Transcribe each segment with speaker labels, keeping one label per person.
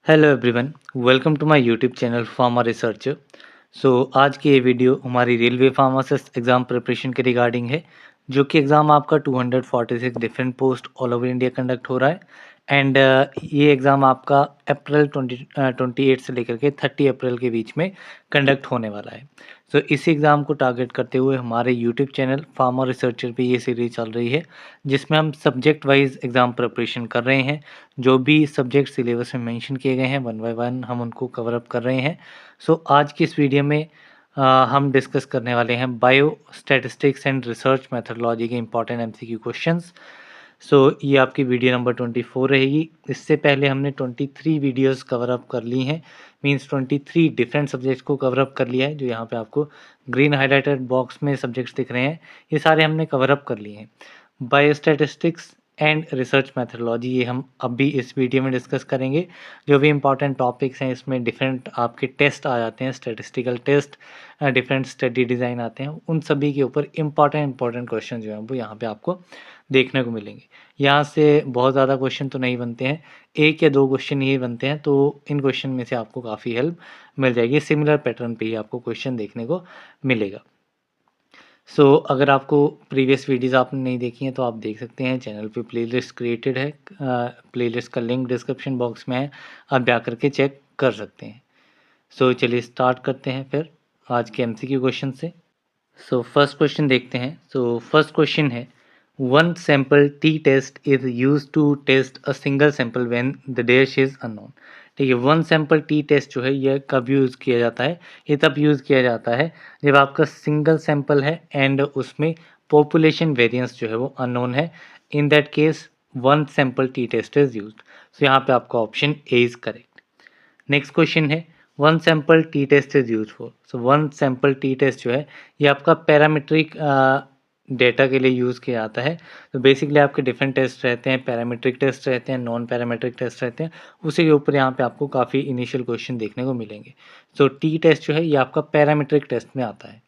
Speaker 1: Hello everyone, welcome to my YouTube channel pharma researcher. आज की ये वीडियो हमारी रेलवे फार्मासिस्ट एग्ज़ाम प्रिपरेशन के रिगार्डिंग है, जो कि एग्ज़ाम आपका 246 different post all over India conduct हो रहा है। एंड ये एग्ज़ाम आपका अप्रैल 28 से लेकर के 30 अप्रैल के बीच में कंडक्ट होने वाला है। इसी एग्ज़ाम को टारगेट करते हुए हमारे यूट्यूब चैनल फार्मा रिसर्चर पे ये सीरीज़ चल रही है, जिसमें हम सब्जेक्ट वाइज एग्ज़ाम प्रिपरेशन कर रहे हैं। जो भी सब्जेक्ट सिलेबस में मेंशन किए गए हैं वन बाय वन हम उनको कवर अप कर रहे हैं। आज की इस वीडियो में हम डिस्कस करने वाले हैं bio statistics and research methodology के इंपॉर्टेंट एमसीक्यू क्वेश्चंस। ये आपकी वीडियो नंबर 24 रहेगी। इससे पहले हमने 23 वीडियोस कवर अप कर ली हैं, मींस 23 डिफरेंट सब्जेक्ट्स को कवर अप कर लिया है। जो यहाँ पे आपको ग्रीन हाइलाइटेड बॉक्स में सब्जेक्ट्स दिख रहे हैं, ये सारे हमने कवर अप कर लिए हैं। बायोस्टैटिस्टिक्स एंड रिसर्च मेथडोलॉजी ये हम अभी इस वीडियो में डिस्कस करेंगे। जो भी इंपॉर्टेंट टॉपिक्स हैं, इसमें डिफरेंट आपके टेस्ट आ जाते हैं, statistical test, different study design आते हैं। उन सभी के ऊपर इंपॉर्टेंट क्वेश्चन जो हैं वो यहाँ पे आपको देखने को मिलेंगे। यहाँ से बहुत ज़्यादा क्वेश्चन तो नहीं बनते हैं, 1 या 2 क्वेश्चन ही बनते हैं, तो इन क्वेश्चन में से आपको काफ़ी हेल्प मिल जाएगी। सिमिलर पैटर्न पे ही आपको क्वेश्चन देखने को मिलेगा। अगर आपको प्रीवियस वीडियोज़ आपने नहीं देखी हैं तो आप देख सकते हैं, चैनल पे प्लेलिस्ट क्रिएटेड है। प्लेलिस्ट का लिंक डिस्क्रिप्शन बॉक्स में है, आप जाकर के चेक कर सकते हैं। चलिए स्टार्ट करते हैं फिर आज के एमसीक्यू क्वेश्चन से। फर्स्ट क्वेश्चन देखते हैं। फर्स्ट क्वेश्चन है, one sample T test is use to test a single sample when the dash is unknown. ठीक है, वन सैंपल टी टेस्ट जो है यह कब यूज़ किया जाता है? ये तब यूज़ किया जाता है जब आपका सिंगल सैंपल है एंड उसमें पॉपुलेशन वेरिएंस जो है वो अननोन है। In that case one sample T test is used. यहाँ पे आपका option A is correct. Next question है, one sample T test is use for. One sample T test जो है ये आपका पैरामीट्रिक डेटा के लिए यूज़ किया जाता है। बेसिकली आपके डिफरेंट टेस्ट रहते हैं, पैरामीट्रिक टेस्ट रहते हैं, नॉन पैरामीट्रिक टेस्ट रहते हैं। उसी के ऊपर यहाँ पे आपको काफ़ी इनिशियल क्वेश्चन देखने को मिलेंगे। टी टेस्ट जो है ये आपका पैरामीट्रिक टेस्ट में आता है।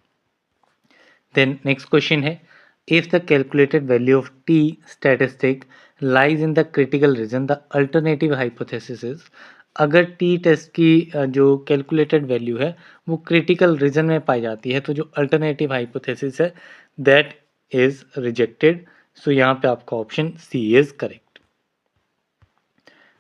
Speaker 1: देन नेक्स्ट क्वेश्चन है, if the calculated value of T statistic lies in the critical reason the alternative hypothesis is. अगर टी टेस्ट की जो कैलकुलेटेड वैल्यू है वो क्रिटिकल रीजन में पाई जाती है, तो जो अल्टरनेटिव हाइपोथेसिस है दैट इज रिजेक्टेड। यहाँ पे आपका option C is correct.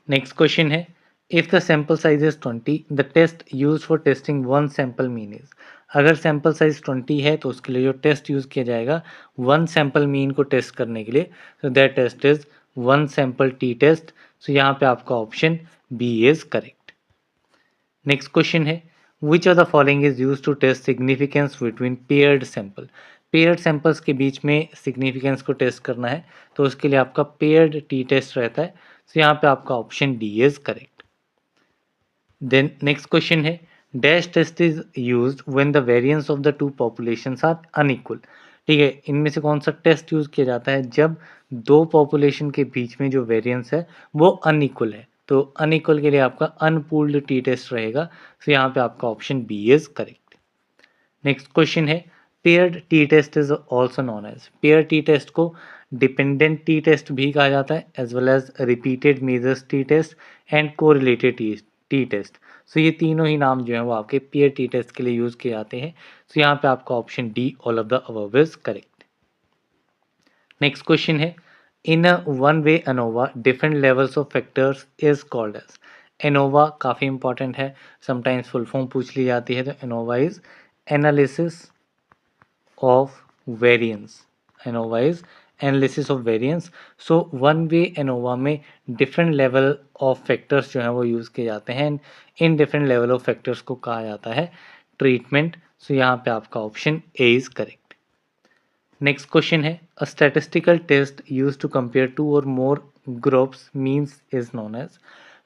Speaker 1: Next question है, if the sample size is 20 the test use for testing one sample mean is. अगर सैंपल साइज 20 है तो उसके लिए जो टेस्ट यूज किया जाएगा वन सैंपल मीन को टेस्ट करने के लिए, तो that test is one sample T test. यहाँ पे आपका option B is correct. Next question है, which of the following is use to test significance between paired sample. Paired samples के बीच में सिग्निफिकेंस को टेस्ट करना है, तो उसके लिए आपका पेयर्ड टी टेस्ट रहता है। यहाँ पे आपका option D is correct. Then next question है, dash test is used when the variance of the two populations are unequal. ठीक है, इनमें से कौन सा टेस्ट यूज किया जाता है जब दो पॉपुलेशन के बीच में जो वेरिएंस है वो अनइक्वल है। तो अनइक्वल के लिए आपका अनपूल्ड टी टेस्ट रहेगा। यहाँ पे आपका option B is correct. Next question है, paired T test is also known as. Pair T test को डिपेंडेंट टी टेस्ट भी कहा जाता है, as well as repeated measures T test and correlated T test. ये तीनों ही नाम जो है वो आपके पेयर टी टेस्ट के लिए यूज किए जाते हैं। यहाँ पे आपका option D all of the above is correct. Next question है, in a one way ANOVA different levels of factors is called as. ANOVA काफ़ी इंपॉर्टेंट है, समटाइम्स फुल फॉर्म पूछ ली जाती है। तो ANOVA is analysis of variance. ANOVA is analysis of variance. One way ANOVA में different level of factors जो हैं वो यूज़ किए जाते हैं। In different level of factors को कहा जाता है ट्रीटमेंट। यहाँ पे आपका option A is correct. Next question है, a statistical test use to compare two और more groups means is known as.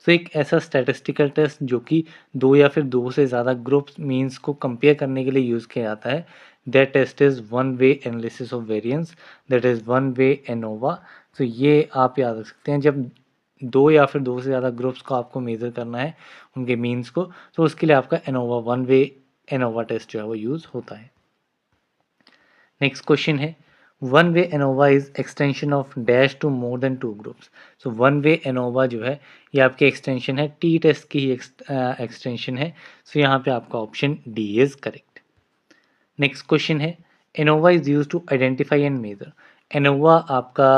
Speaker 1: एक ऐसा स्टैटिस्टिकल टेस्ट जो कि दो या फिर दो से ज़्यादा ग्रुप्स मीन्स को कंपेयर करने के लिए यूज़ किया जाता है, that test is one way analysis of variance, that is one way ANOVA. ये आप याद रख सकते हैं, जब दो या फिर दो से ज़्यादा ग्रुप्स को आपको मेज़र करना है उनके मीन्स को, तो उसके लिए आपका ANOVA one way ANOVA test जो है वो यूज़ होता है। नेक्स्ट क्वेश्चन है, one way ANOVA is extension of dash to more than 2 groups. So one way ANOVA जो है ये आपकी एक्सटेंशन है, टी टेस्ट की ही एक्सटेंशन है। सो यहाँ पे आपका option D is correct. Next question है, ANOVA is use to identify and measure. ANOVA आपका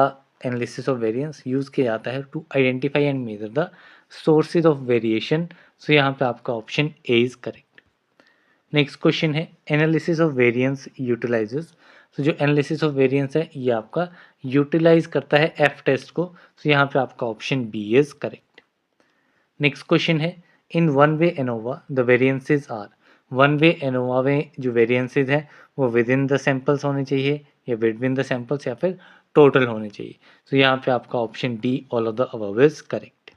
Speaker 1: एनालिसिस ऑफ वेरिएंस यूज किया जाता है to identify and measure the sources of variation. So यहाँ पे आपका option A is correct. Next question है, analysis of variance utilises. तो जो एनालिसिस ऑफ वेरिएंस है ये आपका यूटिलाइज करता है एफ टेस्ट को। तो यहाँ पे आपका option B is correct. Next question है, in one way ANOVA the variances are. One way ANOVA में जो वेरिएंसेस हैं वो विद इन द सैंपल्स होने चाहिए या बिटवीन द सैंपल्स या फिर टोटल होने चाहिए। तो यहाँ पे आपका option D all of the above is correct.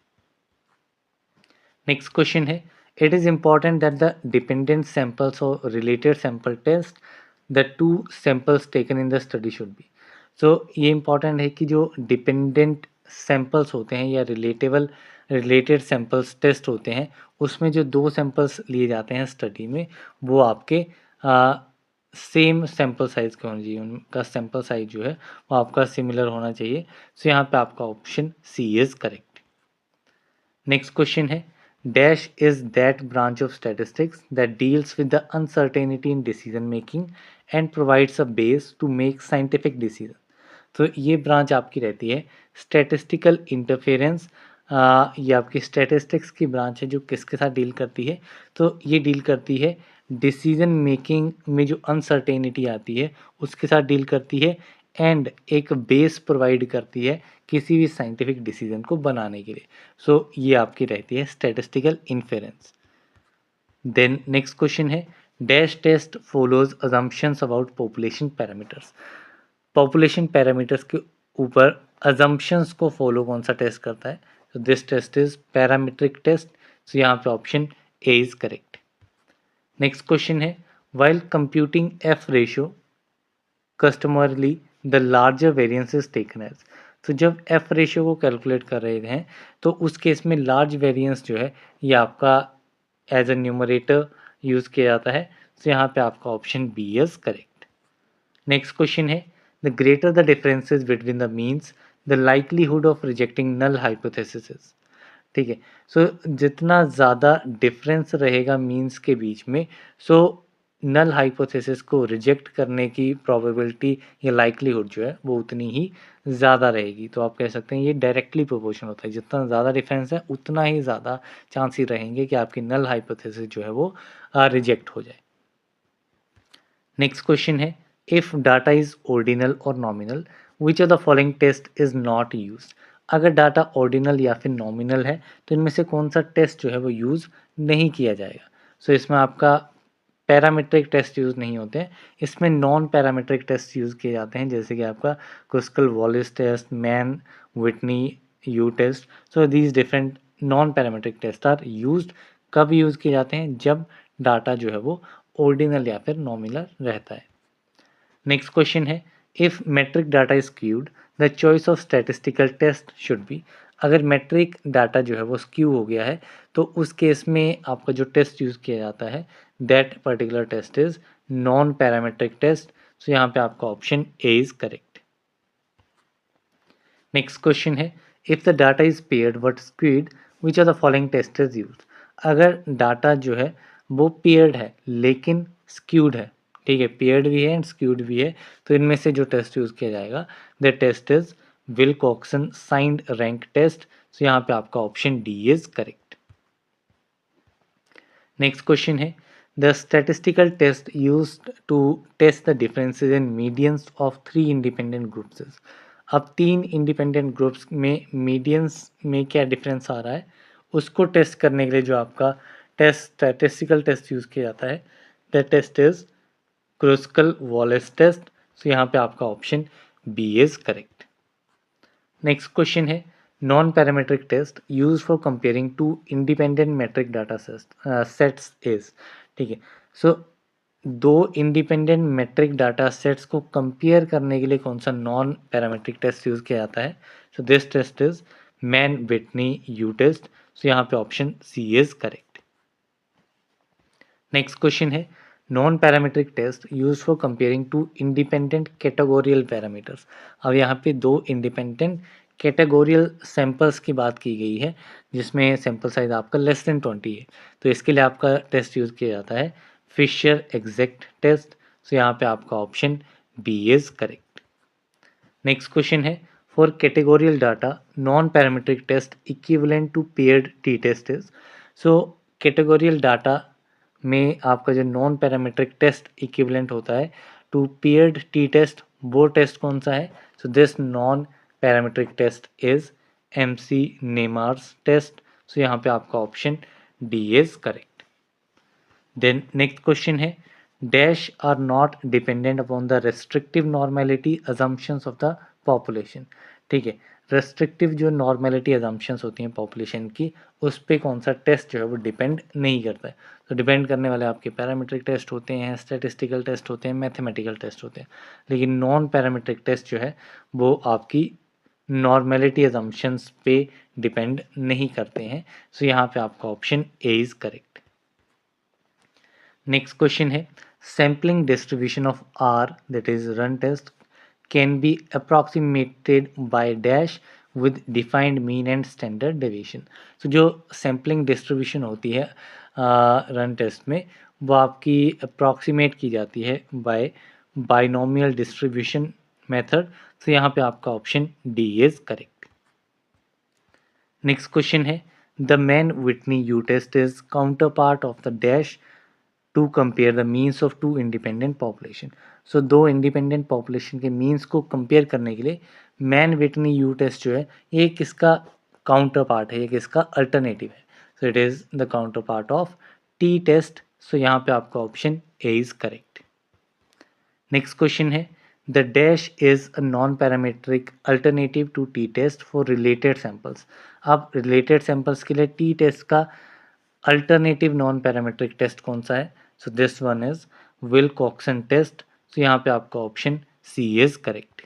Speaker 1: Next question है, it is important that the dependent samples or related sample test the two samples taken in the study should be। so ये important है कि जो dependent samples होते हैं या related samples test होते हैं उसमें जो 2 samples लिए जाते हैं स्टडी में वो आपके सेम सैम्पल साइज़ के होने चाहिए, उनका सैम्पल साइज जो है वो आपका सिमिलर होना चाहिए। सो यहाँ पे आपका option C is correct. Next question है, Dash is that branch of statistics that deals with the uncertainty in decision making and provides a base to make scientific decision। तो ये ब्रांच आपकी रहती है स्टैटिस्टिकल इंटरफेरेंस। ये आपकी statistics की branch है जो किसके साथ डील करती है, तो ये डील करती है डिसीजन मेकिंग में जो अनसर्टेनिटी आती है उसके साथ डील करती है एंड एक बेस प्रोवाइड करती है किसी भी साइंटिफिक डिसीजन को बनाने के लिए। सो ये आपकी रहती है statistical inference. Then next question है, dash test follows assumptions about population parameters. Population parameters के ऊपर अजम्पशंस को फॉलो कौन सा टेस्ट करता है, तो this test is parametric test. So यहाँ पे option A is correct. Next question है, while computing F ratio customarily the larger variance is taken as. तो जब एफ रेशियो को कैलकुलेट कर रहे हैं तो उस केस में लार्ज वेरिएंस जो है ये आपका एज अ न्यूमरेटर यूज़ किया जाता है। तो यहाँ पे आपका option B is correct. Next question है, the greater the differences between the means the likelihood of rejecting null hypothesis. ठीक है, सो जितना ज़्यादा डिफरेंस रहेगा मीन्स के बीच में सो नल हाइपोथेसिस को रिजेक्ट करने की प्रोबेबिलिटी या लाइकलीहुड जो है वो उतनी ही ज़्यादा रहेगी। तो आप कह सकते हैं ये डायरेक्टली प्रोपोर्शनल होता है, जितना ज़्यादा डिफरेंस है उतना ही ज़्यादा चांस ही रहेंगे कि आपकी नल हाइपोथेसिस जो है वो रिजेक्ट हो जाए। नेक्स्ट क्वेश्चन है, if data is ordinal or nominal which of the following test is not used. अगर डाटा ऑर्डिनल या फिर नॉमिनल है तो इनमें से कौन सा टेस्ट जो है वो यूज़ नहीं किया जाएगा। सो इसमें आपका पैरामीट्रिक टेस्ट यूज़ नहीं होते हैं, इसमें नॉन पैरामीट्रिक टेस्ट यूज़ किए जाते हैं जैसे कि आपका Kruskal Wallis test, Mann Whitney U test. So these different non parametric test are used. कब यूज़ किए जाते हैं, जब डाटा जो है वो ऑर्डिनल या फिर नॉमिनल रहता है। नेक्स्ट क्वेश्चन है, if metric data is skewed the choice of statistical test should be. अगर मेट्रिक डाटा जो है वो स्क्यू हो गया है तो उस केस में आपका जो टेस्ट यूज़ किया जाता है that particular test is non parametric test. So यहाँ पे आपका option A is correct. Next question है, if the data is paired but skewed which are the following test is used. अगर डाटा जो है वो पेयर्ड है लेकिन स्क्यूड है, ठीक है, पेयर्ड भी है एंड स्क्यूड भी है, तो इनमें से जो टेस्ट यूज़ किया जाएगा the test is Wilcoxon signed rank test. So यहाँ पे आपका option D is correct. Next question है, the statistical test used to test the differences in medians of 3 independent groups. अब 3 इंडिपेंडेंट ग्रुप्स में medians में क्या डिफरेंस आ रहा है उसको टेस्ट करने के लिए जो आपका टेस्ट स्टैटिस्टिकल टेस्ट यूज़ किया जाता है the test is Kruskal Wallis test. So यहाँ पे आपका option B is correct. Next question है, non parametric test use for comparing two independent metric data sets is. ठीक है, so 2 independent metric data sets को कंपेयर करने के लिए कौन सा नॉन पैरामीट्रिक टेस्ट यूज किया जाता है, so this test is Mann Whitney U test. So यहाँ पे option C is correct. Next question है, non parametric test use for comparing two independent categorical parameters. अब यहाँ पे दो इंडिपेंडेंट कैटेगोरियल सैंपल्स की बात की गई है जिसमें सैंपल साइज आपका लेस देन 20 है, तो इसके लिए आपका टेस्ट यूज किया जाता है फिशर एग्जैक्ट टेस्ट। तो यहाँ पे आपका option B is correct. Next question है for categorical data non parametric test equivalent to paired T test is. So categorical data में आपका जो नॉन पैरामीट्रिक टेस्ट इक्विवेलेंट होता है टू पेयर्ड टी टेस्ट, वो टेस्ट कौन सा है? So this non parametric test is McNemar's test. So यहाँ पे आपका option D is correct. Then next question है dash are not dependent upon the restrictive normality assumptions of the population. ठीक है, रेस्ट्रिक्टिव जो नॉर्मेलिटी अजम्पशंस होती हैं population की, उस पर कौन सा टेस्ट जो है वो डिपेंड नहीं करता है। तो डिपेंड करने वाले आपके पैरामीट्रिक टेस्ट होते हैं, स्टैटिस्टिकल टेस्ट होते हैं, मैथमेटिकल टेस्ट होते हैं, लेकिन नॉन पैरामीट्रिक टेस्ट जो है वो आपकी नॉर्मेलिटी अजम्पशंस पे डिपेंड नहीं करते हैं। सो यहाँ पे आपका option A is correct. Next question है sampling distribution of R that is run test can be approximated by dash with defined mean and standard deviation. तो जो सैम्पलिंग डिस्ट्रीब्यूशन होती है रन टेस्ट में, वो आपकी अप्रॉक्सीमेट की जाती है बाय बाइनोमियल डिस्ट्रीब्यूशन मेथड। तो यहाँ पे आपका option D is correct. Next question है the Mann Whitney U test is counterpart of the dash to compare the means of two independent population. So दो independent population के means को compare करने के लिए मैन विटनी यू टेस्ट जो है ये किसका काउंटर पार्ट है, ये किसका अल्टरनेटिव है? So it is the counterpart of t test. So यहाँ पे आपका option A is correct. Next question है the dash is a non parametric alternative to t test for related samples. अब related samples के लिए t test का alternative non parametric test कौन सा है? So this one is Wilcoxon test. So यहाँ पे आपका option C is correct.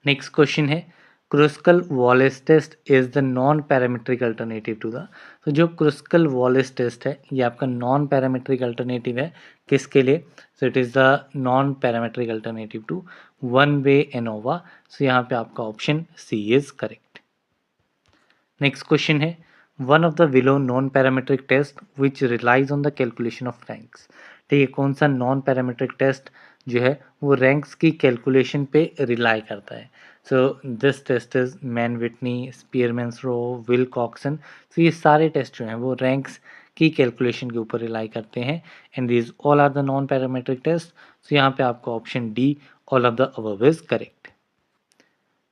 Speaker 1: Next question है Kruskal Wallis test is the non parametric alternative to the. तो जो क्रुस्कल वॉलेस टेस्ट है ये आपका नॉन पैरामीट्रिक अल्टरनेटिव है किसके लिए? So it is the non parametric alternative to one way ANOVA. So यहाँ पे आपका option C is correct. Next question है one of the below non parametric test which relies on the calculation of ranks. ठीक है, कौन सा non parametric test जो है वो रैंक्स की कैलकुलेशन पे रिलाई करता है? So this test is Mann Whitney, Spearman's rho, Wilcoxon. तो ये सारे टेस्ट जो हैं वो रैंक्स की कैलकुलेशन के ऊपर रिलाई करते हैं and these all are the non parametric test. So यहाँ पे आपका option D all of the above is correct.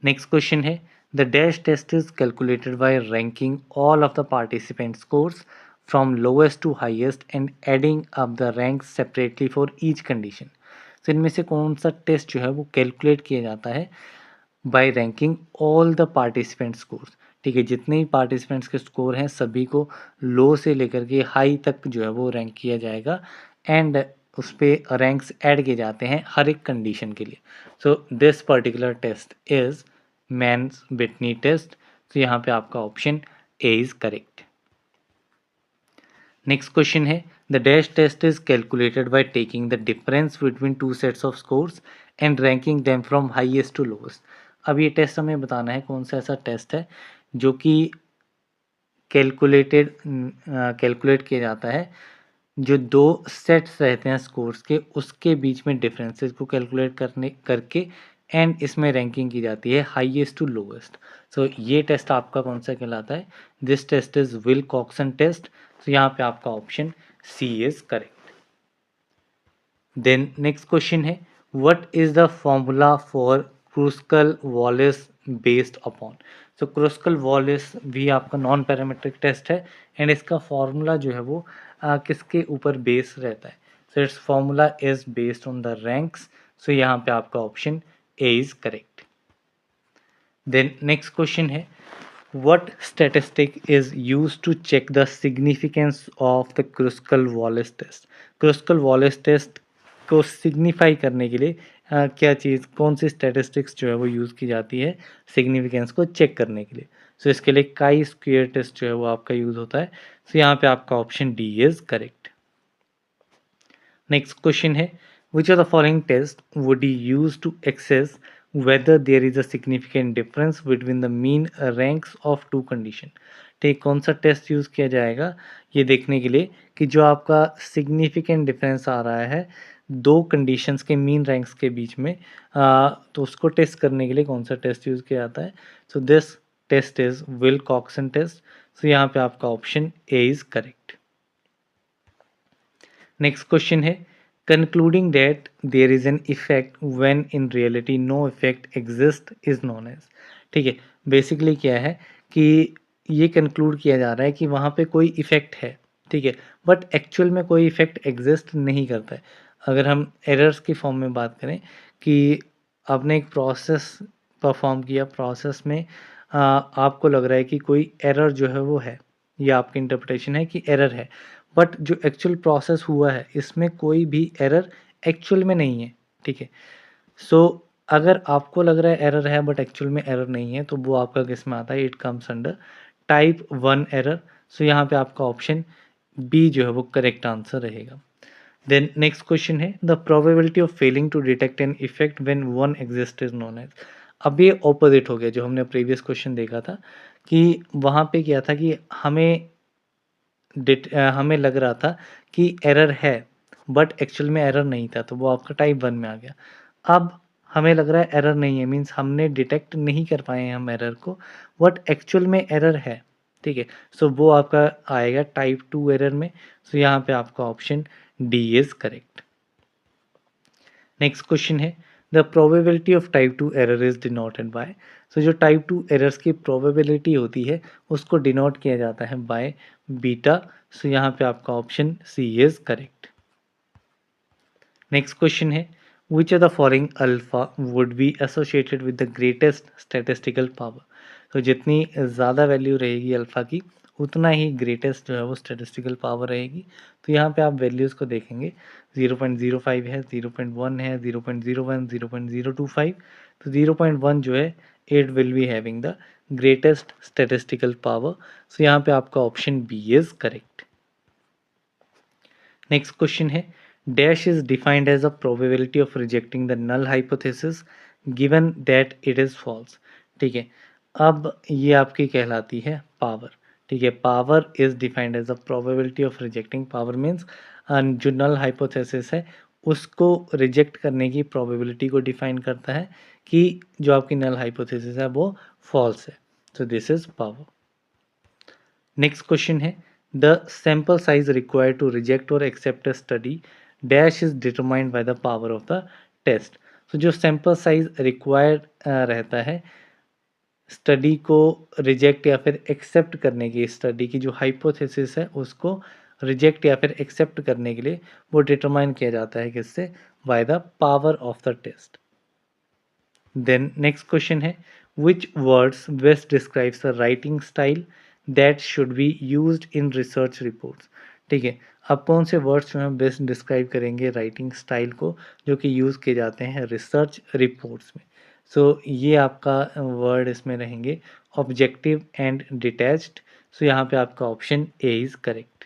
Speaker 1: Next question है the dash test is calculated by ranking all of the participant scores from lowest to highest and adding up the ranks separately for each condition। तो इनमें से कौन सा test जो है वो calculate किया जाता है by ranking all the participant scores. ठीक है, जितने भी पार्टिसिपेंट्स के स्कोर हैं सभी को लो से लेकर के हाई तक जो है वो रैंक किया जाएगा एंड उस पर रैंक्स ऐड किए जाते हैं हर एक कंडीशन के लिए। So this particular test is Mann's Whitney test. तो यहाँ पे आपका option A is correct. Next question है the dash test is calculated by taking the difference between two sets of scores and ranking them from highest to lowest. अब ये test हमें बताना है कौन सा ऐसा टेस्ट है जो कि कैलकुलेट किया जाता है, जो दो सेट्स रहते हैं स्कोर्स के उसके बीच में डिफरेंसेस को कैलकुलेट करके एंड इसमें रैंकिंग की जाती है हाईएस्ट टू लोएस्ट। सो ये टेस्ट आपका कौन सा कहलाता है? This test is Wilcoxon test. तो यहाँ पे आपका option C is correct. Then next question है what is the formula for Kruskal Wallis based upon. So Kruskal Wallis भी आपका नॉन पैरामीट्रिक टेस्ट है एंड इसका फॉर्मूला जो है वो किसके ऊपर बेस रहता है? So its formula is based on the ranks. So यहाँ पे आपका option A is correct. Then next question है what statistic is used to check the significance of the Kruskal Wallis test. Kruskal Wallis test को signify करने के लिए क्या चीज़, कौन सी स्टैटिस्टिक्स जो है वो यूज़ की जाती है सिग्निफिकेंस को चेक करने के लिए? सो इसके लिए काई स्क्वायर टेस्ट जो है वो आपका यूज़ होता है। सो यहाँ पे आपका option D is correct. Next question है which are the following test would you use to access whether there is a significant difference between the mean ranks of two condition. ठीक, कौन सा टेस्ट यूज़ किया जाएगा ये देखने के लिए कि जो आपका सिग्निफिकेंट डिफरेंस आ रहा है दो कंडीशंस के मीन रैंक्स के बीच में, तो उसको टेस्ट करने के लिए कौन सा टेस्ट यूज़ किया जाता है। So this test is Wilcoxon test. So यहाँ पे आपका option A is correct. Next question है concluding that there is an effect when in reality no effect exist is known as. ठीक है, बेसिकली क्या है कि ये कंक्लूड किया जा रहा है कि वहाँ पे कोई इफेक्ट है, ठीक है, बट एक्चुअल में कोई इफेक्ट एग्जिस्ट नहीं करता है। अगर हम एरर्स की फॉर्म में बात करें कि आपने एक प्रोसेस परफॉर्म किया, प्रोसेस में आपको लग रहा है कि कोई एरर जो है वो है, या आपकी इंटरप्रिटेशन है कि एरर है, बट जो एक्चुअल प्रोसेस हुआ है इसमें कोई भी एरर एक्चुअल में नहीं है। ठीक है, सो अगर आपको लग रहा है एरर है बट एक्चुअल में एरर नहीं है तो वो आपका किस में आता है, it comes under type 1 error. So यहाँ पे आपका ऑप्शन बी जो है वो करेक्ट आंसर रहेगा। देन नेक्स्ट क्वेश्चन है the probability of failing to detect an effect when one exist is known as. अब ये ऑपोजिट हो गया जो हमने प्रीवियस क्वेश्चन देखा था कि वहाँ पे क्या था कि हमें लग रहा था कि एरर है बट एक्चुअल में एरर नहीं था, तो वो आपका टाइप 1 में आ गया। अब हमें लग रहा है एरर नहीं है, मीन्स हमने डिटेक्ट नहीं कर पाए हैं हम एरर को, बट एक्चुअल में एरर है। ठीक है, सो वो आपका आएगा टाइप 2 एरर में। सो यहाँ पे आपका option D is correct. Next question है the probability of type 2 error is denoted by. So जो टाइप 2 एरर्स की प्रोबेबिलिटी होती है उसको डिनोट किया जाता है बाय बीटा। सो यहाँ पे आपका option C is correct. Next question है which are the following alpha would be associated with the greatest statistical power. तो जितनी ज़्यादा वैल्यू रहेगी अल्फा की उतना ही ग्रेटेस्ट जो है वो स्टैटिस्टिकल पावर रहेगी। तो यहाँ पे आप वैल्यूज़ को देखेंगे 0.05 है, 0.1 है, 0.01, 0.025। तो 0.1 जो है it will be having the greatest statistical power. So यहाँ पे आपका option B is correct. Next question है dash is defined as a probability of rejecting the null hypothesis given that it is false. ठीक है, अब ये आपकी कहलाती है पावर। ठीक है, power is defined as a probability of rejecting, power means जो नल हाइपोथेसिस है उसको रिजेक्ट करने की प्रोबेबिलिटी को डिफाइन करता है कि जो आपकी नल हाइपोथेसिस है वो फॉल्स है। तो this is power. Next question है the sample size required to reject or accept a study dash is determined by the power of the test. तो जो सैंपल साइज रिक्वायर्ड रहता है स्टडी को रिजेक्ट या फिर एक्सेप्ट करने की, स्टडी की जो हाइपोथेसिस है उसको रिजेक्ट या फिर एक्सेप्ट करने के लिए वो डिटरमाइन किया जाता है किससे, by the power of the test. Then next question है which words best describes the writing style that should be used in research reports. ठीक है, अब कौन से वर्ड्स जो हैं बेस्ट डिस्क्राइब करेंगे राइटिंग स्टाइल को जो कि यूज़ किए जाते हैं रिसर्च रिपोर्ट्स में। सो ये आपका वर्ड इसमें रहेंगे ऑब्जेक्टिव एंड डिटैच्ड। सो यहाँ पे आपका option A is correct.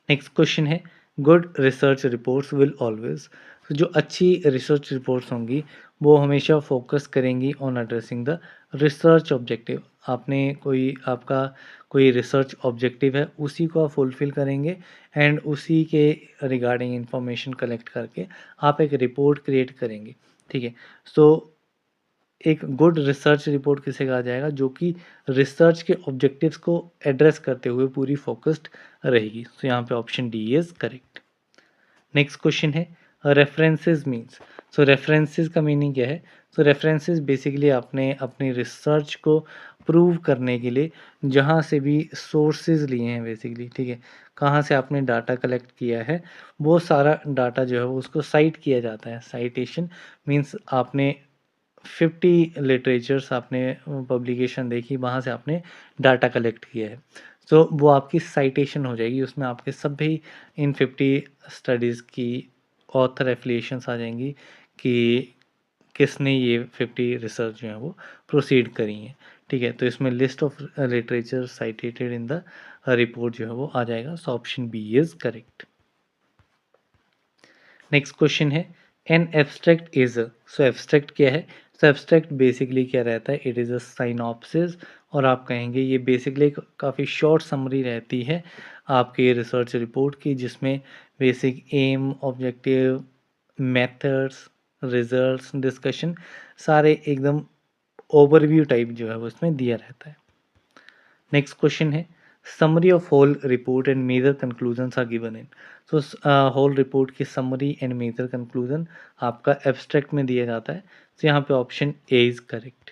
Speaker 1: Next question है good research reports will always. तो जो अच्छी रिसर्च रिपोर्ट्स होंगी वो हमेशा फोकस करेंगी on addressing the research objective. आपने कोई आपका कोई रिसर्च ऑब्जेक्टिव है उसी को आप फुलफिल करेंगे एंड उसी के रिगार्डिंग इंफॉर्मेशन कलेक्ट करके आप एक रिपोर्ट क्रिएट करेंगे। ठीक है, सो एक गुड रिसर्च रिपोर्ट किसे कहा जाएगा जो कि रिसर्च के ऑब्जेक्टिव्स को एड्रेस करते हुए पूरी फोकस्ड रहेगी। तो यहाँ पे option D is correct. Next question है रेफरेंसेस मीन्स। सो रेफरेंसेस का मीनिंग क्या है। सो रेफरेंसेस बेसिकली आपने अपनी रिसर्च को प्रूव करने के लिए जहाँ से भी सोर्सेज लिए हैं बेसिकली, ठीक है, कहाँ से आपने डाटा कलेक्ट किया है वो सारा डाटा जो है वो उसको साइट किया जाता है। साइटेशन मीन्स आपने 50 लिटरेचर्स आपने पब्लिकेशन देखी, वहाँ से आपने डाटा कलेक्ट किया है। सो वो आपकी साइटेशन हो जाएगी, उसमें आपके सभी इन 50 स्टडीज़ की ऑथर एफिलिएशंस आ जाएंगी कि किसने ये 50 रिसर्च जो है वो प्रोसीड करी हैं। ठीक है, तो इसमें list of literature cited in the report जो है वो आ जाएगा। So option B is correct. Next question है an abstract is, so abstract क्या है? सो एब्स्ट्रैक्ट बेसिकली क्या रहता है? इट इज़ अ साइनॉप्सिस, और आप कहेंगे ये बेसिकली काफ़ी शॉर्ट समरी रहती है आपके रिसर्च रिपोर्ट की, जिसमें basic aim, objective, methods, results, discussion सारे एकदम ओवरव्यू टाइप जो है वो इसमें दिया रहता है। नेक्स्ट क्वेश्चन है summary of whole report and major conclusions are given in, so whole report की समरी एंड मेजर कंक्लूजन आपका एब्स्ट्रैक्ट में दिया जाता है, तो यहाँ पे option A is correct.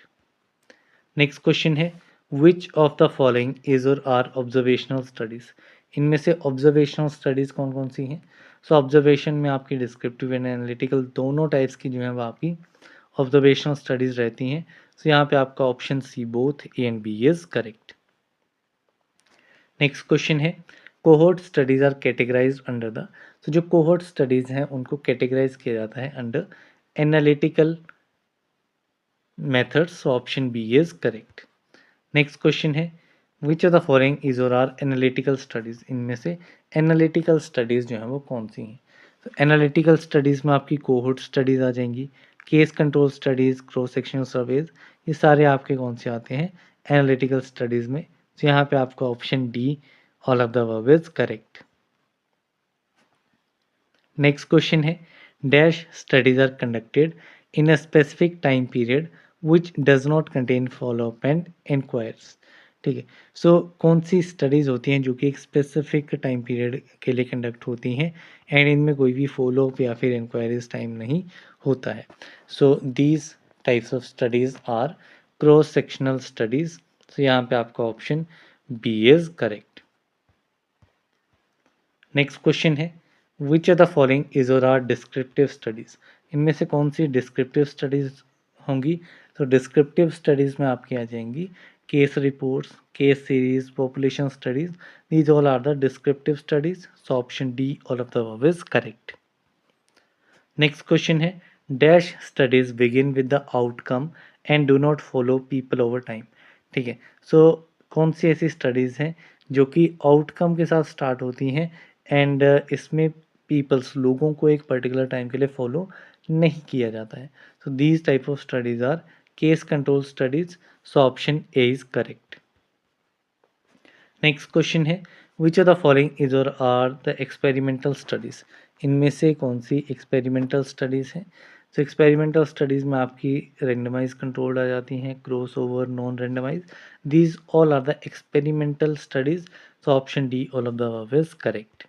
Speaker 1: Next question है which of the following is और आर ऑब्जर्वेशनल स्टडीज, इनमें से ऑब्जर्वेशनल स्टडीज कौन कौन सी हैं? सो ऑब्जर्वेशन में आपकी डिस्क्रिप्टिव एंड एनालिटिकल दोनों टाइप्स की जो है वो आपकी ऑब्जर्वेशनल स्टडीज रहती हैं, सो यहाँ पे आपका option C both A and B is correct. Next question है cohort studies are categorized under the, तो जो कोहोर्ट स्टडीज हैं उनको कैटेगराइज किया जाता है under analytical methods, so option B is correct. Next question है which of the following is और आर एनालिटिकल स्टडीज, इनमें से एनालिटिकल स्टडीज जो हैं वो कौन सी हैं? तो एनालिटिकल स्टडीज में आपकी कोहोर्ट स्टडीज आ जाएंगी, case control studies, cross sectional surveys, ये सारे आपके कौन से आते हैं एनालिटिकल स्टडीज में, तो यहाँ पे आपका option D all of the above is correct. Next question है dash studies are conducted in a specific time period which does not contain follow up and inquires, ठीक है। सो कौन सी स्टडीज़ होती हैं जो कि एक स्पेसिफिक टाइम पीरियड के लिए कंडक्ट होती हैं एंड इनमें कोई भी फॉलो अप या फिर इंक्वायरीज टाइम नहीं होता है? So these types of studies are cross sectional studies, so यहाँ पे आपका option B is correct. Next question है which of the following is और आर डिस्क्रिप्टिव स्टडीज, इनमें से कौन सी डिस्क्रिप्टिव स्टडीज होंगी? तो डिस्क्रिप्टिव स्टडीज में आपकी आ जाएंगी case reports, case series, population studies, these all are the descriptive studies, so option D all of the above is correct. Next question है dash studies begin with the outcome and do not follow people over time, ठीक है। सो कौन सी ऐसी studies हैं जो कि outcome के साथ स्टार्ट होती हैं एंड इसमें पीपल्स लोगों को एक पर्टिकुलर टाइम के लिए फॉलो नहीं किया जाता है? So these type of studies are case control studies, so option A is correct. Next question है which of the following is और आर द एक्सपेरिमेंटल स्टडीज़, इनमें से कौन सी एक्सपेरिमेंटल स्टडीज़ हैं? तो एक्सपेरिमेंटल स्टडीज़ में आपकी रेंडमाइज कंट्रोल्ड आ जाती हैं, cross over, non randomize, these all are the experimental studies, so option D all of the above is correct.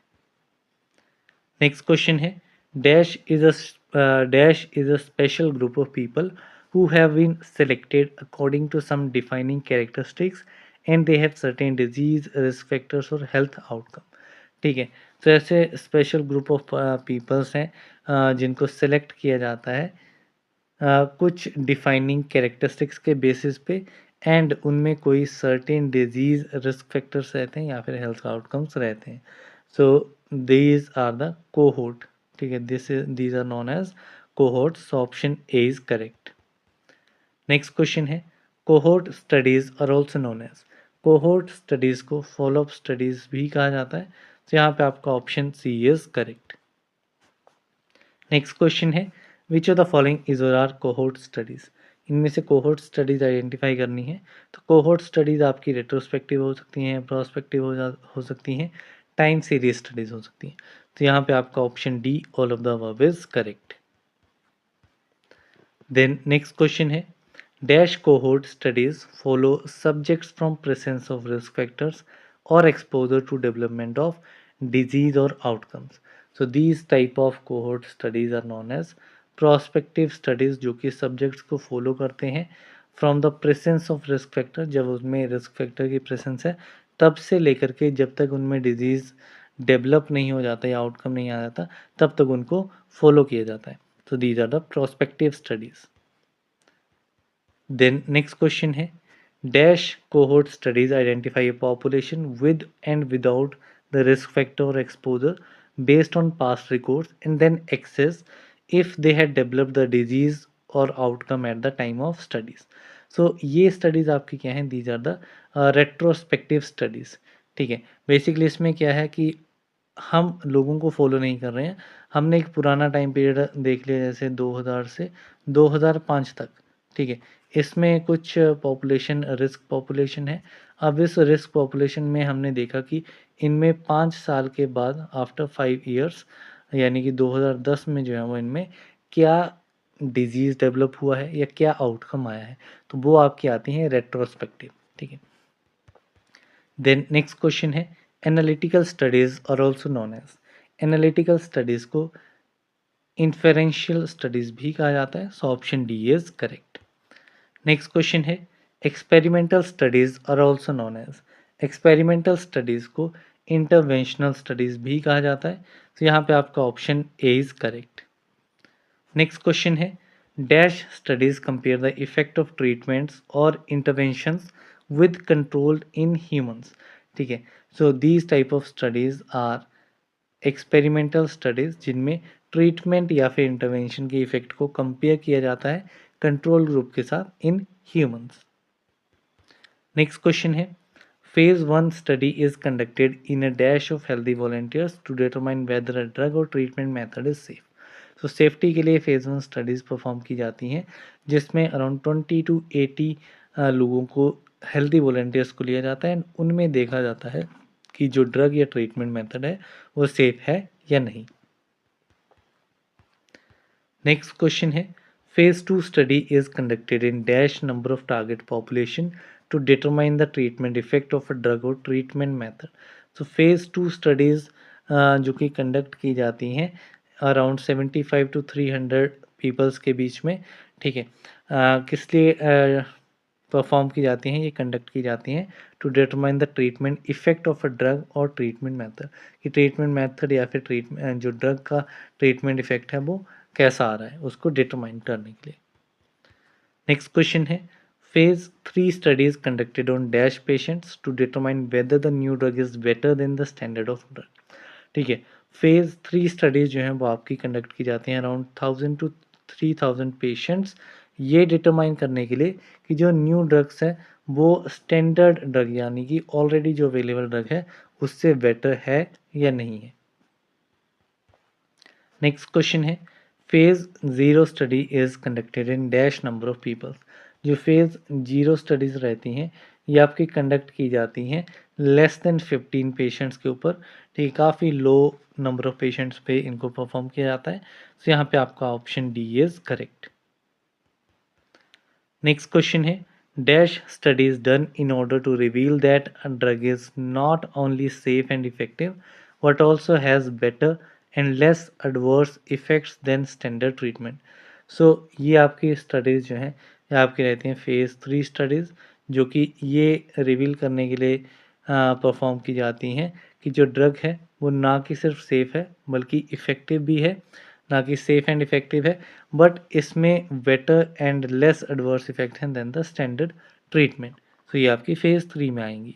Speaker 1: Next question है dash is a special group of people who have been selected according to some defining characteristics and they have certain disease risk factors और health outcome, ठीक है। तो ऐसे special group of peoples हैं जिनको select किया जाता है कुछ डिफाइनिंग कैरेक्टरिस्टिक्स के बेसिस पे एंड उनमें कोई सर्टेन डिजीज रिस्क फैक्टर्स रहते हैं या फिर हेल्थ आउटकम्स रहते हैं, so these are the cohort, ठीक है, these are known as cohort, so option A is correct. Next question है cohort studies are also known as, cohort studies को फॉलोअप स्टडीज भी कहा जाता है, तो यहाँ पे आपका option C is correct. Next question है which of the following is और आर कोहोर्ट स्टडीज, इनमें से कोहोर्ट स्टडीज आइडेंटिफाई करनी है, तो कोहोर्ट स्टडीज आपकी रेट्रोस्पेक्टिव हो सकती हैं, प्रोस्पेक्टिव हो सकती हैं, टाइम सीरीज स्टडीज हो सकती हैं, तो यहाँ पे आपका option D all of the above is correct. Then next question है dash cohort studies follow subjects from presence of risk factors और exposure to development of disease और outcomes, so these type of cohort studies are known as prospective studies, जो कि subjects को follow करते हैं from the presence of risk factor, जब उसमें risk factor की प्रेजेंस है तब से लेकर के जब तक उनमें डिजीज़ डेवलप नहीं हो जाता या आउटकम नहीं आ जाता तब तक उनको फॉलो किया जाता है, so these are the prospective studies. Then next question है dash cohort studies identify a population with and without the risk factor or exposure based on past records and then access if they had developed the disease or outcome at the time of studies. So ये studies आपकी क्या हैं? These are the retrospective studies, ठीक है। Basically इसमें क्या है कि हम लोगों को फॉलो नहीं कर रहे हैं। हमने एक पुराना टाइम पीरियड देख लिया जैसे 2000 से 2005 तक, ठीक है। इसमें कुछ पॉपुलेशन रिस्क पॉपुलेशन है। अब इस रिस्क पॉपुलेशन में हमने देखा कि इनमें 5 साल के बाद आफ्टर 5 ईयर्स यानी कि 2010 में जो है वो इनमें क्या डिज़ीज़ डेवलप हुआ है या क्या आउटकम आया है, तो वो आपकी आती हैं रेट्रोस्पेक्टिव, ठीक है। देन नेक्स्ट क्वेश्चन है analytical studies are also known as. Analytical studies को इन्फेरेंशियल स्टडीज़ भी कहा जाता है, so option D is correct. Next question है experimental studies are also known as. Experimental studies को इंटरवेंशनल स्टडीज़ भी कहा जाता है, तो यहाँ पे आपका option A is correct. Next question है dash studies compare the effect of treatments और interventions with controlled in humans, ठीक है। So these type of studies are experimental studies जिनमें ट्रीटमेंट या फिर इंटरवेंशन के इफेक्ट को कंपेयर किया जाता है कंट्रोल ग्रुप के साथ इन ह्यूमंस। नेक्स्ट क्वेश्चन है phase 1 study is conducted in a dash of healthy volunteers to determine whether a drug or treatment method is safe. तो सेफ्टी के लिए फेज 1 स्टडीज़ परफॉर्म की जाती हैं जिसमें अराउंड 20 टू 80 लोगों को हेल्दी वॉलंटियर्स को लिया जाता है। उनमें देखा जाता है कि जो ड्रग या ट्रीटमेंट मेथड है वो सेफ है या नहीं। नेक्स्ट क्वेश्चन है phase 2 study is conducted in dash number of target population to determine the treatment effect of a drug or treatment method. तो फेज 2 स्टडीज़ जो कि कंडक्ट की जाती हैं अराउंड 75 टू 300 पीपल्स के बीच में, ठीक है। किस लिए परफॉर्म की जाती हैं, ये कंडक्ट की जाती हैं to determine the treatment effect of a drug or treatment method, कि ट्रीटमेंट मेथड या फिर ट्रीटमेंट जो ड्रग का ट्रीटमेंट इफेक्ट है वो कैसा आ रहा है उसको डिटरमाइन करने के लिए। नेक्स्ट क्वेश्चन है phase 3 studies conducted on dash patients to determine whether the new drug is better than the standard of drug, ठीक है। फेज 3 स्टडीज जो हैं वो आपकी कंडक्ट की जाती हैं अराउंड 1000 टू 3000 पेशेंट्स, ये डिटरमाइन करने के लिए कि जो न्यू ड्रग्स हैं वो स्टैंडर्ड ड्रग यानी कि ऑलरेडी जो अवेलेबल ड्रग है उससे बेटर है या नहीं है। नेक्स्ट क्वेश्चन है phase 0 study is conducted in dash number of peoples. जो फेज 0 स्टडीज़ रहती हैं ये आपकी कंडक्ट की जाती हैं लेस देन 15 पेशेंट्स के ऊपर, ठीक है। काफ़ी लो नंबर ऑफ पेशेंट्स पे इनको परफॉर्म किया जाता है, तो यहाँ पे आपका option D is correct. Next question है dash studies done in order to reveal that a drug is not only safe and effective but also has better and less adverse effects than standard treatment. So ये आपकी studies जो हैं ये आपकी रहती हैं phase 3 studies, जो कि ये रिवील करने के लिए परफॉर्म की जाती हैं कि जो ड्रग है वो ना कि सिर्फ सेफ़ है बल्कि इफ़ेक्टिव भी है, ना कि सेफ़ एंड इफ़ेक्टिव है बट इसमें better and less adverse effect हैं देन द स्टैंडर्ड ट्रीटमेंट। तो ये आपकी फेज़ 3 में आएंगी।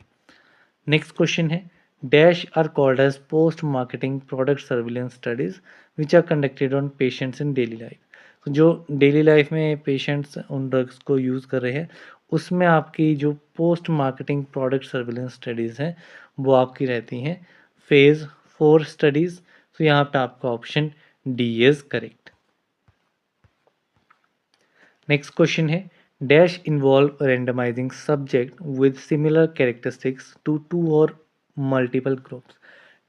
Speaker 1: नेक्स्ट क्वेश्चन है dash are called as post marketing product surveillance studies which are conducted on patients in daily life. तो जो डेली लाइफ में पेशेंट्स उन ड्रग्स को यूज़ कर रहे हैं उसमें आपकी जो post marketing product surveillance studies हैं वो आपकी रहती हैं फेज़ 4 स्टडीज़। तो यहाँ पे आपका option D is correct. Next question है dash involve randomizing subject with similar characteristics to two और मल्टीपल ग्रुप्स,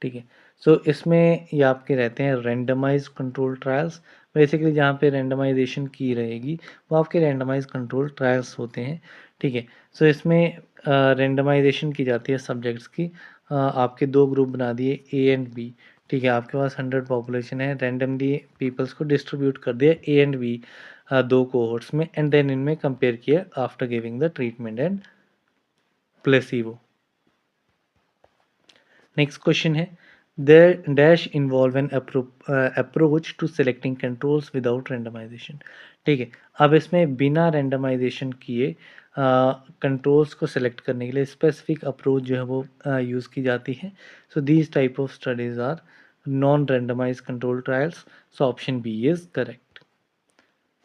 Speaker 1: ठीक है। सो इसमें ये आपके रहते हैं रेंडमाइज कंट्रोल ट्रायल्स। बेसिकली जहाँ पे रेंडमाइजेशन की रहेगी वो आपके रेंडमाइज कंट्रोल ट्रायल्स होते हैं, ठीक है। सो इसमें रेंडमाइजेशन की जाती है सब्जेक्ट्स की। आपके दो ग्रुप बना दिए ए एंड बी, ठीक है। आपके पास 100 पॉपुलेशन है, रैंडमली पीपल्स को डिस्ट्रीब्यूट कर दिया ए एंड बी दो कोहोर्ट्स में एंड देन इनमें कंपेयर किया after giving the treatment and placebo. Next question है the dash involve an approach to selecting controls without randomization, ठीक है। अब इसमें बिना रेंडमाइजेशन किए कंट्रोल्स को सेलेक्ट करने के लिए स्पेसिफिक अप्रोच जो है वो यूज़ की जाती है। So these type of studies are non randomize control trials, so option B is correct.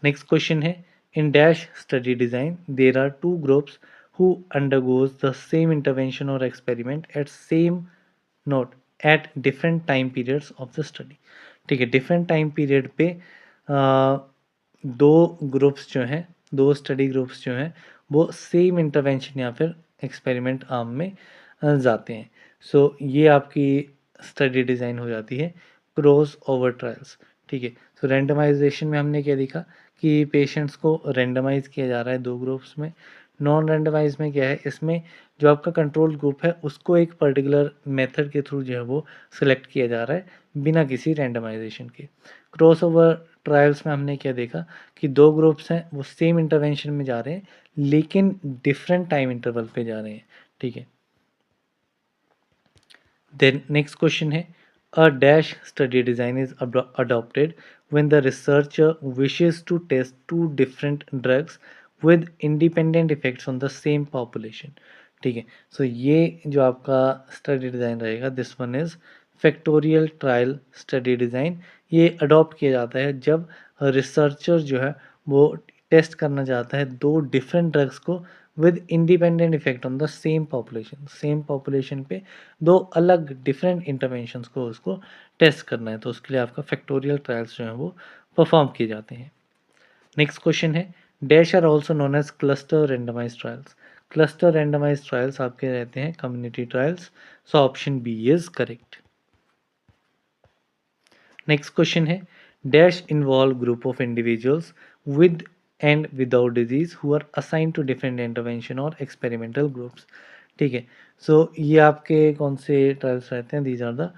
Speaker 1: Next question है in dash study design there are two groups who undergoes the same intervention or experiment at same note, at different time periods of the study. ठीक है, different time period पे दो groups जो हैं, दो study groups जो हैं वो सेम इंटरवेंशन या फिर एक्सपेरिमेंट आर्म में जाते हैं। सो ये आपकी स्टडी डिज़ाइन हो जाती है क्रॉस ओवर ट्रायल्स। ठीक है, सो रैंडमाइजेशन में हमने क्या देखा कि पेशेंट्स को रैंडमाइज किया जा रहा है दो ग्रुप्स में। नॉन रैंडमाइज में क्या है, इसमें जो आपका कंट्रोल ग्रुप है उसको एक पर्टिकुलर मेथड के थ्रू जो है वो सिलेक्ट किया जा रहा है बिना किसी रैंडमाइजेशन के। क्रॉस ओवर ट्रायल्स में हमने क्या देखा कि दो ग्रुप्स हैं वो सेम इंटरवेंशन में जा रहे हैं लेकिन डिफरेंट टाइम इंटरवल पे जा रहे हैं। ठीक है, देन नेक्स्ट क्वेश्चन है, a dash study design is adopted when the researcher wishes to test two different drugs with independent effects on the same population। ठीक है, सो ये जो आपका स्टडी डिज़ाइन रहेगा this one is factorial trial study design. ये adopt किया जाता है जब रिसर्चर जो है वो टेस्ट करना चाहता है दो डिफरेंट ड्रग्स को with independent effect on the same population पे दो अलग डिफरेंट इंटरवेंशंस को उसको टेस्ट करना है, तो उसके लिए आपका फैक्टोरियल ट्रायल्स जो हैं वो परफॉर्म किए जाते हैं। नेक्स्ट क्वेश्चन है, dash are also known as cluster randomize trials. Cluster randomize trials आपके रहते हैं community trials. So option B is correct. Next question है, dash involve group of individuals with and without disease who are assign to different intervention और experimental groups. ठीक है, सो ये आपके कौन से ट्रायल्स रहते हैं, these are the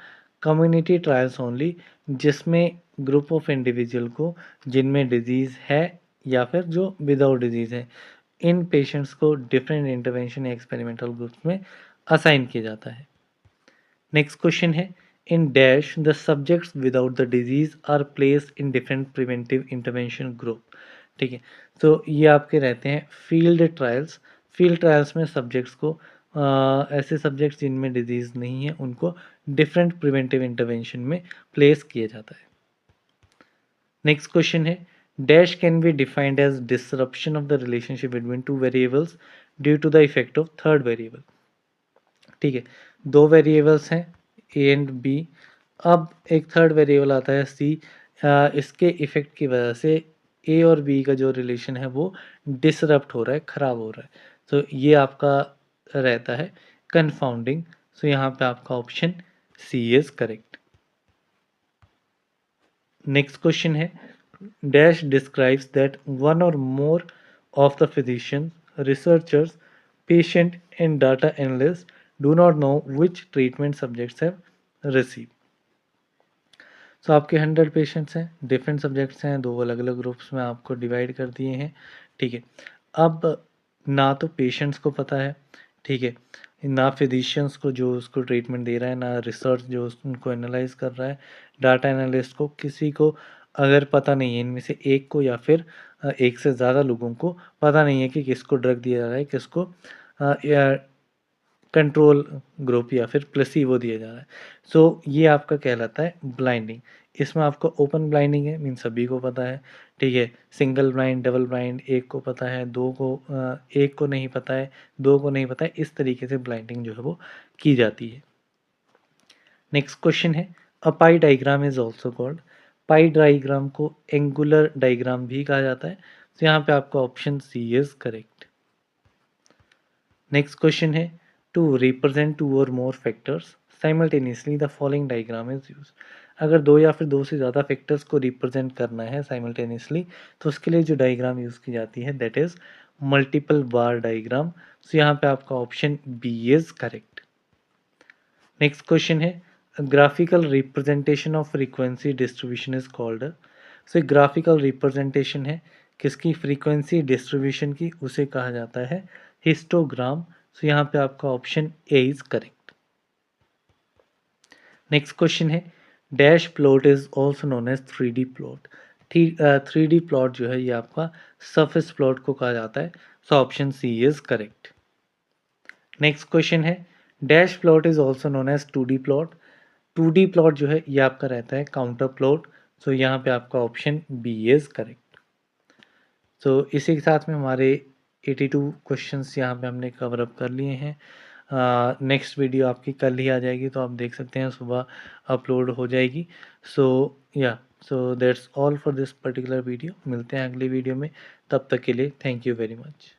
Speaker 1: community trials only, जिसमें ग्रुप ऑफ इंडिविजुअल को जिनमें डिजीज़ है या फिर जो विदाउट डिजीज़ है इन पेशेंट्स को डिफरेंट इंटरवेंशन या एक्सपेरिमेंटल ग्रुप्स में असाइन किया जाता है। नेक्स्ट क्वेश्चन है, in dash the subjects without the disease are placed in different preventive intervention group. ठीक है, तो ये आपके रहते हैं फील्ड ट्रायल्स। फील्ड ट्रायल्स में सब्जेक्ट्स को ऐसे सब्जेक्ट्स जिनमें डिजीज़ नहीं है उनको डिफरेंट प्रिवेंटिव इंटरवेंशन में प्लेस किया जाता है। नेक्स्ट क्वेश्चन है, dash can be defined as disruption of the relationship between two variables due to the effect of third variable. ठीक है, दो वेरिएबल्स हैं ए एंड बी, अब एक थर्ड वेरिएबल आता है सी। इसके इफेक्ट की वजह से ए और बी का जो रिलेशन है वो डिसरप्ट हो रहा है, ख़राब हो रहा है। तो ये आपका रहता है कन्फाउंडिंग। सो यहाँ पे आपका option C is correct. Next question है, dash describes that one or more of the physician, researchers, patient and data analysts do not know which treatment subjects have received। सो आपके 100 पेशेंट्स हैं, डिफरेंट सब्जेक्ट्स हैं, दो अलग अलग groups में आपको divide कर दिए हैं। ठीक है, अब ना तो पेशेंट्स को पता है, ठीक है, ना फिजिशियंस को जो उसको ट्रीटमेंट दे रहा है, ना रिसर्च जो उनको एनालाइज कर रहा है, डाटा एनालिस्ट को, किसी को अगर पता नहीं है इनमें से एक को या फिर एक से ज़्यादा लोगों को पता नहीं है कि किसको ड्रग दिया जा रहा है, किसको या कंट्रोल ग्रुप या फिर प्लेसिबो दिया जा रहा है। सो ये आपका कहलाता है ब्लाइंडिंग। इसमें आपको ओपन ब्लाइंडिंग है, मीन सभी को पता है। ठीक है, सिंगल ब्लाइंड, डबल ब्लाइंड, एक को पता है, दो को एक को नहीं पता है, दो को नहीं पता है, इस तरीके से ब्लाइंडिंग जो है वो की जाती है। नेक्स्ट क्वेश्चन है, a pie diagram is also called. Pie diagram को एंगुलर डायग्राम भी कहा जाता है। तो यहाँ पे आपका option C is correct. Next question है, टू रिप्रेजेंट टू और more factors simultaneously the following diagram is use. अगर दो या फिर दो से ज़्यादा फैक्टर्स को रिप्रेजेंट करना है साइमल्टेनियसली तो उसके लिए जो डायग्राम यूज़ की जाती है that is multiple bar diagram. So यहाँ पे आपका option B is correct. Next question है, graphical representation of frequency distribution is called. So graphical representation है किसकी, फ्रीक्वेंसी डिस्ट्रीब्यूशन की, उसे कहा जाता है हिस्टोग्राम। सो यहाँ पे आपका option A is correct. Next question है, dash plot is also known as 3D plot. 3D plot जो है ये आपका सरफेस प्लॉट को कहा जाता है। So option C is correct. Next question है, dash plot is also known as 2D plot. 2D plot जो है ये आपका रहता है काउंटर प्लॉट। सो यहाँ पे आपका ऑप्शन बी इज करेक्ट। सो इसी के साथ में हमारे 82 क्वेश्चंस यहाँ पे हमने कवर अप कर लिए हैं। नेक्स्ट वीडियो आपकी कल ही आ जाएगी, तो आप देख सकते हैं सुबह अपलोड हो जाएगी। सो या so that's all for this particular video. मिलते हैं अगली वीडियो में, तब तक के लिए थैंक यू वेरी मच।